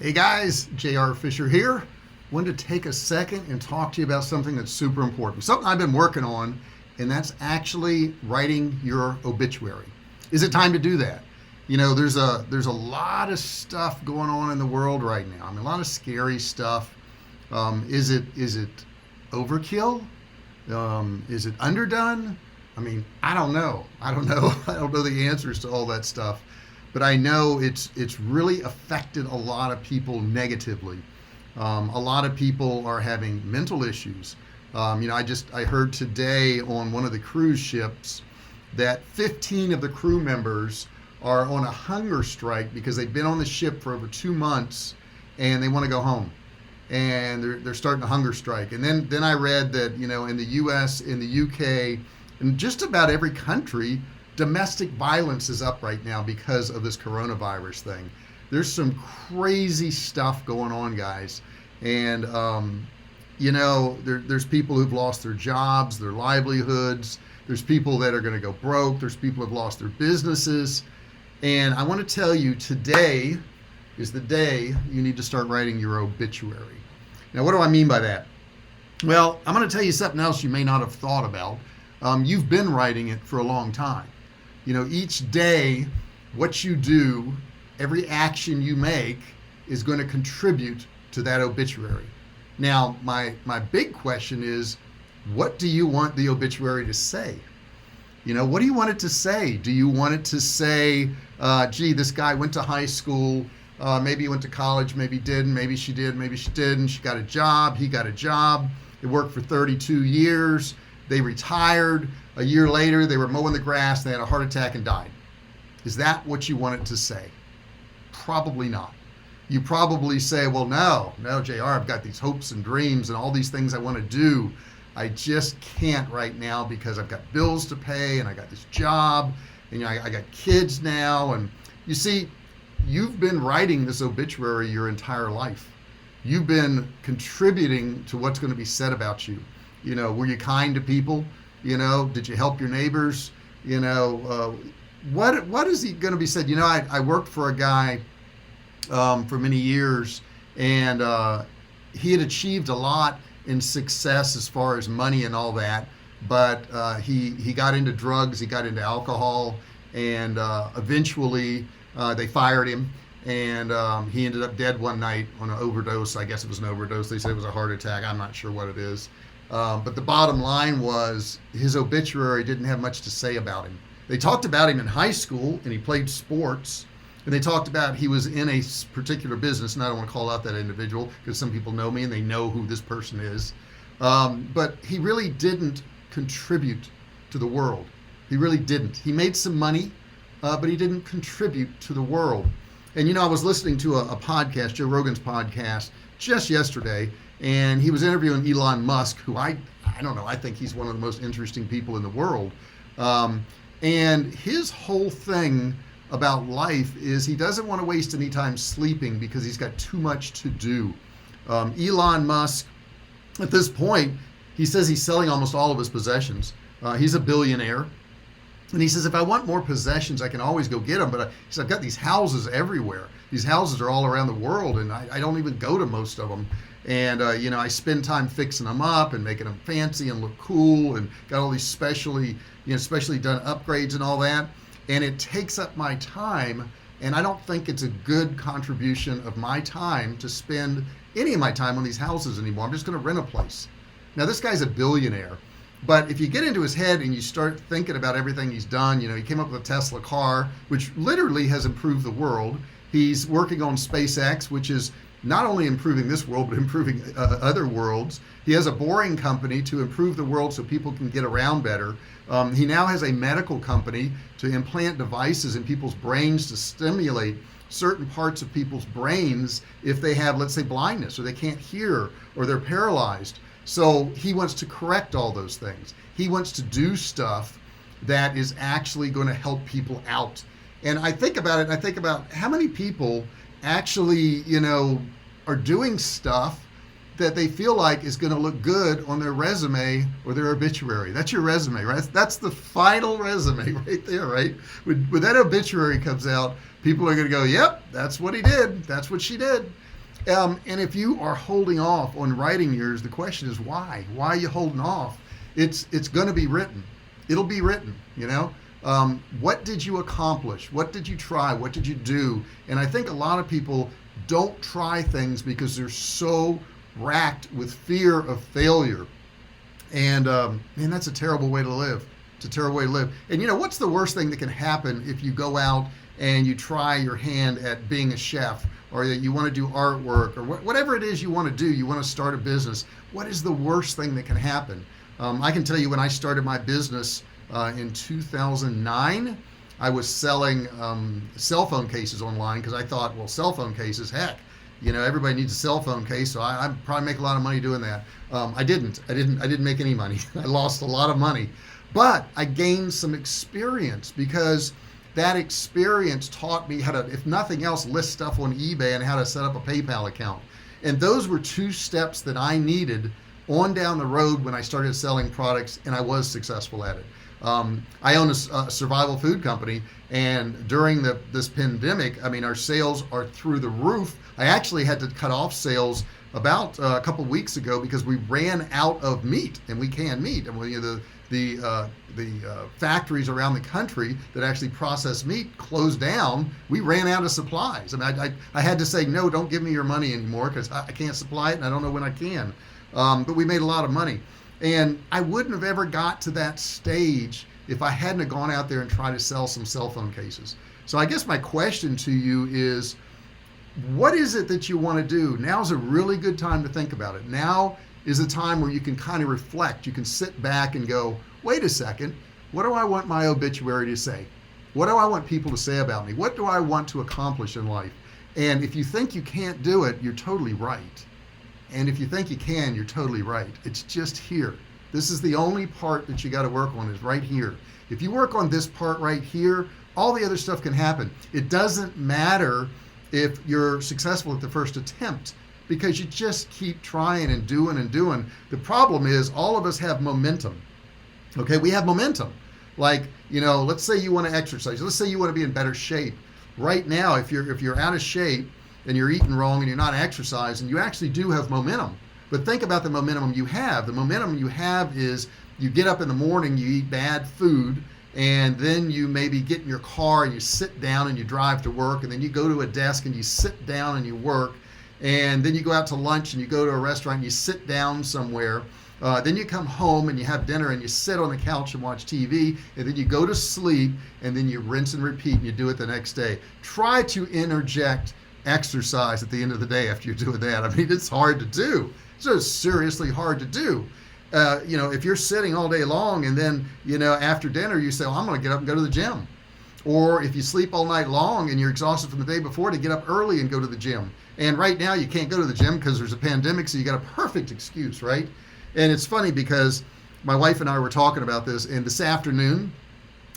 Hey guys, JR Fisher here. Wanted to take a second and talk to you about something that's super important. Something I've been working on, and that's actually writing your obituary. Is it time to do that? You know, there's a lot of stuff going on in the world right now. I mean, a lot of scary stuff. Is it overkill? Is it underdone? I mean, I don't know. I don't know. I don't know the answers to all that stuff, but I know it's really affected a lot of people negatively. A lot of people are having mental issues. I heard today on one of the cruise ships that 15 of the crew members are on a hunger strike because they've been on the ship for over 2 months and they want to go home, and they're starting a hunger strike. And then I read that in the U.S., in the U.K., in just about every country, domestic violence is up right now because of this coronavirus thing. There's some crazy stuff going on, guys. And, there's people who've lost their jobs, their livelihoods. There's people that are going to go broke. There's people who've lost their businesses. And I want to tell you, today is the day you need to start writing your obituary. Now, what do I mean by that? Well, I'm going to tell you something else you may not have thought about. You've been writing it for a long time. Each day, what you do, every action you make is going to contribute to that obituary. Now, my big question is, what do you want the obituary to say? What do you want it to say? Do you want it to say, gee, this guy went to high school, maybe he went to college, maybe he didn't, maybe she did, maybe she didn't, she got a job, he got a job, they worked for 32 years, they retired, a year later they were mowing the grass, they had a heart attack and died. Is that what you want it to say? Probably not. You probably say, well, no, JR, I've got these hopes and dreams and all these things I want to do. I just can't right now because I've got bills to pay and I got this job and I got kids now. And you see, you've been writing this obituary your entire life. You've been contributing to what's going to be said about you. Were you kind to people? Did you help your neighbors? What is he going to be said? I worked for a guy for many years, and he had achieved a lot in success as far as money and all that, but he got into drugs, he got into alcohol, and eventually they fired him, and he ended up dead one night on an overdose. I guess it was an overdose. They said it was a heart attack. I'm not sure what it is. But the bottom line was his obituary didn't have much to say about him. They talked about him in high school, and he played sports, and they talked about he was in a particular business, and I don't want to call out that individual because some people know me and they know who this person is. But he really didn't contribute to the world. He really didn't. He made some money, but he didn't contribute to the world. And I was listening to a podcast, Joe Rogan's podcast, just yesterday, and he was interviewing Elon Musk, who I don't know, I think he's one of the most interesting people in the world. And his whole thing about life is he doesn't want to waste any time sleeping because he's got too much to do. Elon Musk, at this point, he says he's selling almost all of his possessions. He's a billionaire. And he says, if I want more possessions, I can always go get them. But he said, I've got these houses everywhere. These houses are all around the world, and I don't even go to most of them. And, I spend time fixing them up and making them fancy and look cool, and got all these specially done upgrades and all that. And it takes up my time, and I don't think it's a good contribution of my time to spend any of my time on these houses anymore. I'm just going to rent a place. Now, this guy's a billionaire. But if you get into his head and you start thinking about everything he's done, he came up with a Tesla car, which literally has improved the world. He's working on SpaceX, which is not only improving this world, but improving other worlds. He has a boring company to improve the world so people can get around better. He now has a medical company to implant devices in people's brains to stimulate certain parts of people's brains if they have, let's say, blindness, or they can't hear, or they're paralyzed. So he wants to correct all those things. He wants to do stuff that is actually going to help people out. And I think about it, and I think about how many people actually, are doing stuff that they feel like is going to look good on their resume or their obituary. That's your resume, right? That's the final resume right there, right? When that obituary comes out, people are going to go, yep, that's what he did. That's what she did. And if you are holding off on writing yours, the question is why? Why are you holding off? It's going to be written. It'll be written. What did you accomplish? What did you try? What did you do? And I think a lot of people don't try things because they're so racked with fear of failure. And man, that's a terrible way to live. It's a terrible way to live. And what's the worst thing that can happen if you go out and you try your hand at being a chef, or that you want to do artwork, or whatever it is you want to do? You want to start a business. What is the worst thing that can happen? I can tell you, when I started my business in 2009, I was selling cell phone cases online, because I thought, well, cell phone cases, heck, everybody needs a cell phone case, so I probably make a lot of money doing that. I didn't make any money. I lost a lot of money, but I gained some experience, because that experience taught me how to, if nothing else, list stuff on eBay and how to set up a PayPal account. And those were two steps that I needed on down the road when I started selling products, and I was successful at it. I own a survival food company, and during this pandemic, I mean, our sales are through the roof. I actually had to cut off sales about a couple weeks ago because we ran out of meat, and we canned meat. And the factories around the country that actually process meat closed down. We ran out of supplies. I mean, I had to say, no, don't give me your money anymore, because I can't supply it, and I don't know when I can. But we made a lot of money. And I wouldn't have ever got to that stage if I hadn't have gone out there and tried to sell some cell phone cases. So I guess my question to you is, what is it that you want to do? Now's a really good time to think about it. Now is a time where you can kind of reflect. You can sit back and go, wait a second, what do I want my obituary to say? What do I want people to say about me? What do I want to accomplish in life? And if you think you can't do it, you're totally right. And if you think you can, you're totally right. It's just here. This is the only part that you got to work on, is right here. If you work on this part right here, all the other stuff can happen. It doesn't matter if you're successful at the first attempt, because you just keep trying and doing and doing. The problem is, all of us have momentum. Okay, we have momentum. Like, let's say you want to exercise. Let's say you want to be in better shape. Right now, if you're out of shape and you're eating wrong and you're not exercising, you actually do have momentum. But think about the momentum you have. The momentum you have is, you get up in the morning, you eat bad food, and then you maybe get in your car and you sit down and you drive to work, and then you go to a desk and you sit down and you work, and then you go out to lunch and you go to a restaurant and you sit down somewhere. Then you come home and you have dinner and you sit on the couch and watch TV, and then you go to sleep, and then you rinse and repeat, and you do it the next day. Try to interject exercise at the end of the day after you're doing that. I mean, it's hard to do. It's seriously hard to do. If you're sitting all day long, and then, after dinner you say, well, I'm going to get up and go to the gym. Or if you sleep all night long and you're exhausted from the day before, to get up early and go to the gym. And right now you can't go to the gym because there's a pandemic, so you got a perfect excuse, right? And it's funny, because my wife and I were talking about this, and this afternoon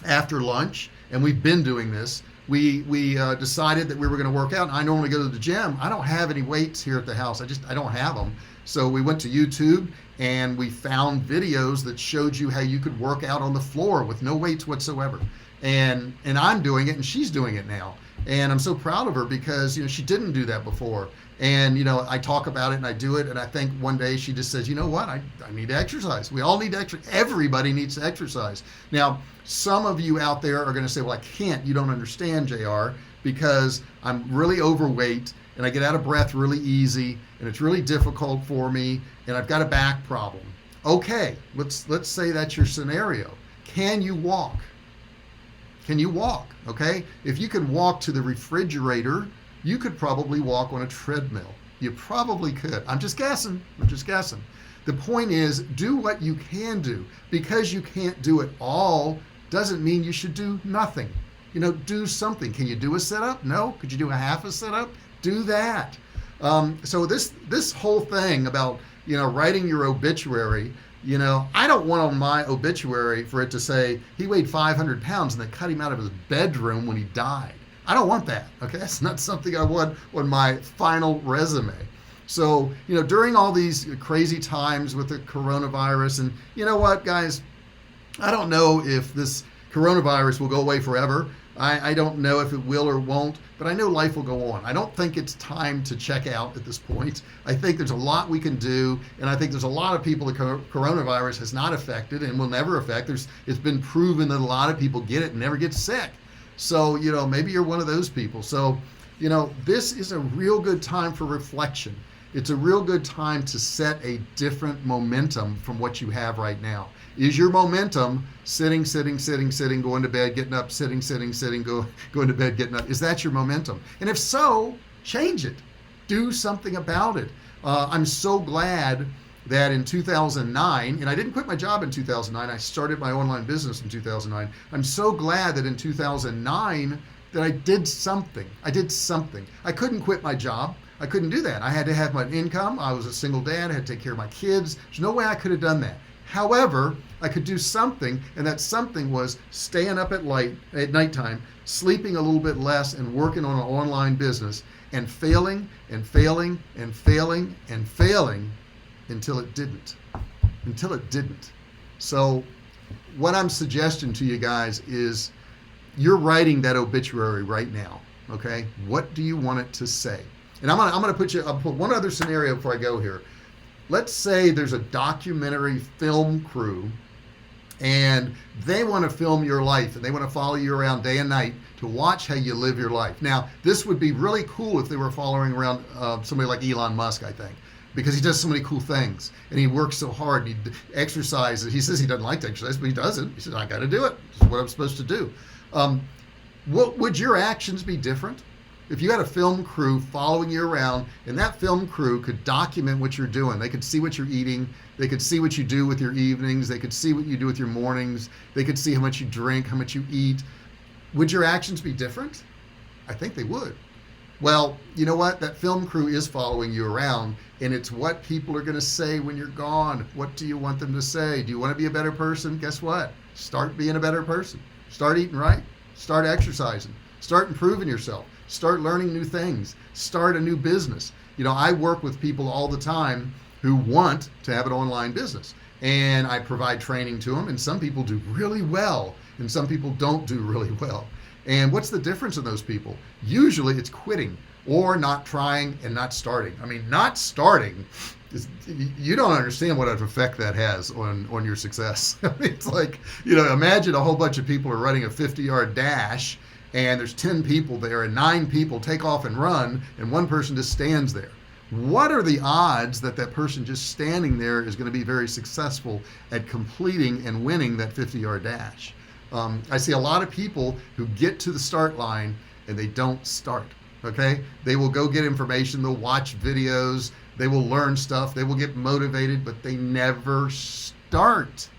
after lunch, and we've been doing this, we decided that we were going to work out. And I normally go to the gym. I don't have any weights here at the house. I don't have them. So we went to YouTube and we found videos that showed you how you could work out on the floor with no weights whatsoever. And I'm doing it, and she's doing it now. And I'm so proud of her, because she didn't do that before. And I talk about it and I do it, and I think one day she just says, you know what, I need to exercise. We all need to exercise. Everybody needs to exercise. Now, some of you out there are going to say, well, I can't. You don't understand, JR, because I'm really overweight and I get out of breath really easy, and it's really difficult for me, and I've got a back problem. Okay, let's say that's your scenario. Can you walk? Can you walk? Okay, if you could walk to the refrigerator, you could probably walk on a treadmill. You probably could. I'm just guessing. The point is, do what you can do. Because you can't do it all doesn't mean you should do nothing. Do something. Can you do a sit-up? No. Could you do a half a sit-up? Do that. So this whole thing about writing your obituary, I don't want on my obituary for it to say he weighed 500 pounds and they cut him out of his bedroom when he died. I don't want that. Okay, that's not something I want on my final resume. So during all these crazy times with the coronavirus, and you know what, guys, I don't know if this coronavirus will go away forever. I don't know if it will or won't, but I know life will go on. I don't think it's time to check out at this point. I think there's a lot we can do, and I think there's a lot of people that coronavirus has not affected and will never affect. It's been proven that a lot of people get it and never get sick. So, maybe you're one of those people. So, this is a real good time for reflection. It's a real good time to set a different momentum from what you have right now. Is your momentum sitting, going to bed, getting up, sitting, going to bed, getting up? Is that your momentum? And if so, change it. Do something about it. I'm so glad that in 2009, and I didn't quit my job in 2009, I started my online business in 2009. I'm so glad that in 2009 that I did something. I couldn't quit my job. I couldn't do that. I had to have my income. I was a single dad. I had to take care of my kids. There's no way I could have done that. However, I could do something, and that something was staying up at nighttime, sleeping a little bit less, and working on an online business, and failing and failing and failing and failing until it didn't. So what I'm suggesting to you guys is you're writing that obituary right now. Okay, what do you want it to say? And I'll put one other scenario before I go here. Let's say there's a documentary film crew and they want to film your life and they want to follow you around day and night to watch how you live your life. Now, this would be really cool if they were following around somebody like Elon Musk, I think, because he does so many cool things and he works so hard and he exercises. He says he doesn't like to exercise, but he doesn't. He says, I got to do it. This is what I'm supposed to do. What would your actions be different? If you had a film crew following you around and that film crew could document what you're doing, they could see what you're eating, they could see what you do with your evenings, they could see what you do with your mornings, they could see how much you drink, how much you eat, would your actions be different? I think they would. Well, you know what? That film crew is following you around, and it's what people are going to say when you're gone. What do you want them to say? Do you want to be a better person? Guess what? Start being a better person. Start eating right. Start exercising. Start improving yourself. Start learning new things. Start a new business. I work with people all the time who want to have an online business, and I provide training to them, and some people do really well and some people don't do really well. And what's the difference in those people? Usually it's quitting or not trying and not starting. I mean, not starting is, you don't understand what an effect that has on your success. I mean, it's like, imagine a whole bunch of people are running a 50-yard dash and there's 10 people there and 9 people take off and run and one person just stands there. What are the odds that person just standing there is going to be very successful at completing and winning that 50-yard dash? I see a lot of people who get to the start line and they don't start. Okay, they will go get information, they'll watch videos, they will learn stuff, they will get motivated, but they never start.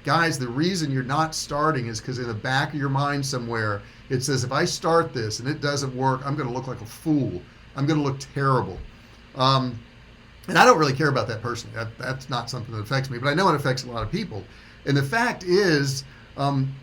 Guys, the reason you're not starting is because in the back of your mind somewhere it says, if I start this and it doesn't work, I'm going to look like a fool, I'm going to look terrible. And I don't really care about that personally. That's not something that affects me, but I know it affects a lot of people. And the fact is,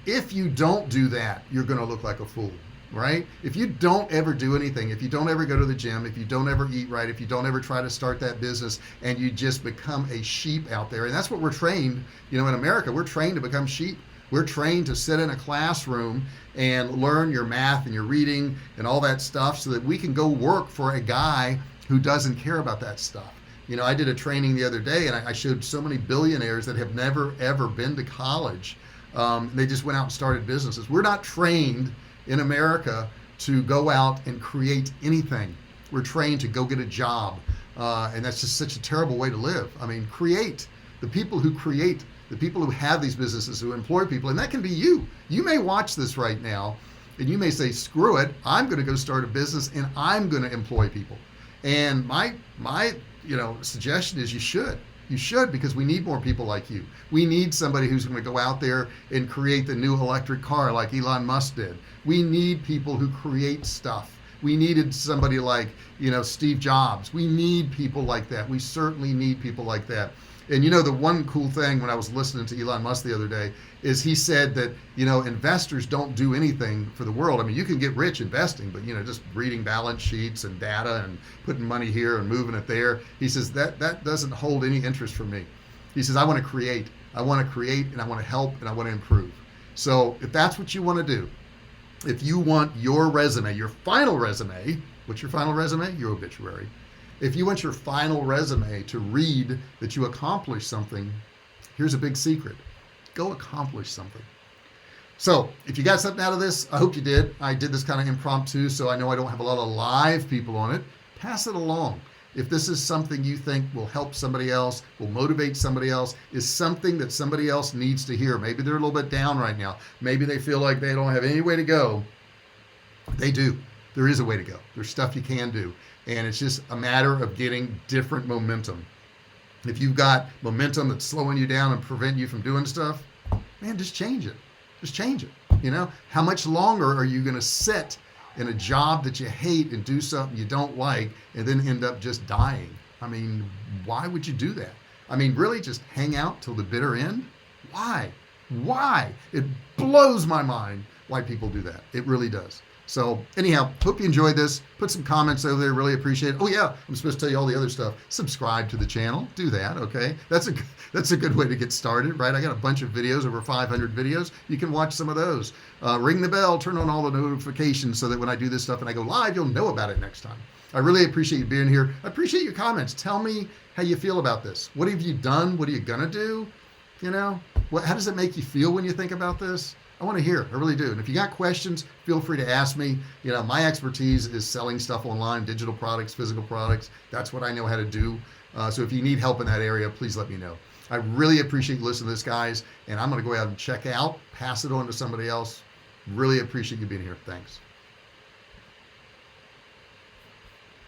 if you don't do that, you're going to look like a fool. Right? If you don't ever do anything, if you don't ever go to the gym, if you don't ever eat right, if you don't ever try to start that business and you just become a sheep out there, and that's what we're trained, in America, we're trained to become sheep. We're trained to sit in a classroom and learn your math and your reading and all that stuff so that we can go work for a guy who doesn't care about that stuff. I did a training the other day and I showed so many billionaires that have never ever been to college. They just went out and started businesses. We're not trained in America to go out and create anything. We're trained to go get a job, and that's just such a terrible way to live. I mean, create. The people who create, the people who have these businesses, who employ people, and that can be you. You may watch this right now and you may say, screw it, I'm going to go start a business and I'm going to employ people. And my suggestion is you should. You should, because we need more people like you. We need somebody who's going to go out there and create the new electric car like Elon Musk did. We need people who create stuff. We needed somebody like, Steve Jobs. We need people like that. We certainly need people like that. And the one cool thing when I was listening to Elon Musk the other day is he said that, investors don't do anything for the world. I mean, you can get rich investing, but, just reading balance sheets and data and putting money here and moving it there. He says that doesn't hold any interest for me. He says, I want to create and I want to help and I want to improve. So if that's what you want to do, If you want your resume, your final resume, what's your final resume? Your obituary. If you want your final resume to read that you accomplished something, here's a big secret: go accomplish something. So if you got something out of this, I hope you did. I did this kind of impromptu, so I know I don't have a lot of live people on it. Pass it along. If this is something you think will help somebody else, will motivate somebody else, is something that somebody else needs to hear. Maybe they're a little bit down right now. Maybe they feel like they don't have any way to go. They do. There is a way to go. There's stuff you can do. And it's just a matter of getting different momentum. If you've got momentum that's slowing you down and preventing you from doing stuff, man, just change it. Just change it. You know, how much longer are you going to sit in a job that you hate and do something you don't like and then end up just dying? I mean, why would you do that? I mean, really just hang out till the bitter end? Why? Why? It blows my mind why people do that. It really does. So anyhow, hope you enjoyed this. Put some comments over there. Really appreciate it. Oh yeah, I'm supposed to tell you all the other stuff. Subscribe to the channel. Do that. Okay. That's a good way to get started, right? I got a bunch of videos, over 500 videos. You can watch some of those. Ring the bell, turn on all the notifications so that when I do this stuff and I go live, you'll know about it next time. I really appreciate you being here. I appreciate your comments. Tell me how you feel about this. What have you done? What are you gonna do? You know, how does it make you feel when you think about this? I want to hear. I really do. And if you got questions, feel free to ask me. You know, my expertise is selling stuff online, digital products, physical products. That's what I know how to do. So if you need help in that area, please let me know. I really appreciate you listening to this, guys. And I'm going to go out and check out, pass it on to somebody else. Really appreciate you being here. Thanks.